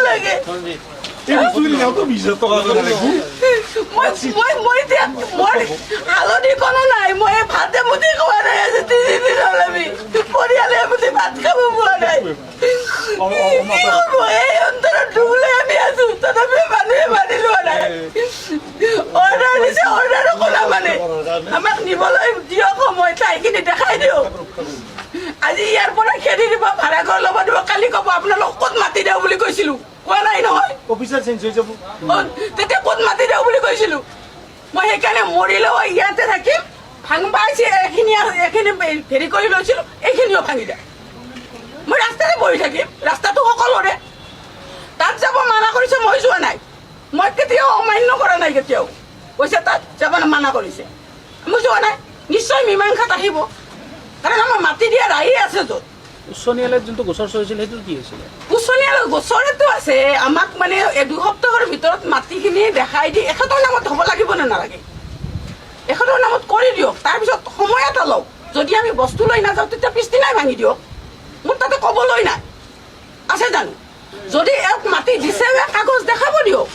লাগে হালধি কোনো নাই মই ভাতে মুঠি খোৱা নাই আজি 3 দিন হল আমি পৰিয়ালে মুঠি ভাত খাব পোৱা নাই এই অন্তৰত ডুবলে আমি আছো তথাপি মানুহে মানি লোৱা নাই অৰ্ডাৰ দিছে অৰ্ডাৰো কৰা মানে আমাক নিবলৈ দিয়ক সময় ঠাইখিনি দেখাই দিয়ক আজি ইয়াৰ পৰা খেদি দিব ভাড়া ঘৰ ল'ব দিব কালি ক'ব আপোনালোক ক'ত মাতি দিওঁ বুলি কৈছিলো কোৱা নাই নহয় অফিচাৰ চেঞ্জ হৈ যাব তেতিয়া ক'ত মাতি দিওঁ বুলি কৈছিলো মই সেইকাৰণে মৰিলেও ইয়াতে থাকিম ভাঙবা আছে এইখিনি হেৰি কৰি লৈছিলো এইখিনিও ভাঙি দিয়া মই ৰাস্তাতে বহি থাকিম ৰাস্তাটো সকলোৰে তাত যাব মানা কৰিছে মই যোৱা নাই মই কেতিয়াও অমান্য কৰা নাই কেতিয়াও কৈছে তাত যাব মানা কৰিছে মই যোৱা নাই নিশ্চয় মীমাংসাত আহিব কাৰণ আমাৰ মাটি দিয়া ৰাহি আছে য'ত উচ্চ ন্যায়ালয়ত যোনটো গোচৰ চলিছিল সেইটো কি হৈছিলে উচ্চ ন্যায়ালয়ত গোচৰটো আছে আমাক মানে 2 সপ্তাহৰ ভিতৰত মাটিখিনি দেখাই দি এখেতৰ নামত হ'ব লাগিব নে নালাগে এখেতৰ নামত কৰি দিয়ক তাৰপিছত সময় এটা লওক যদি আমি বস্তু লৈ নাযাওঁ তেতিয়া পিছদিনাই ভাঙি দিয়ক মোৰ তাতে ক'বলৈ নাই আছে জানো যদি এক মাটি দিছে কাগজ দেখাব দিয়ক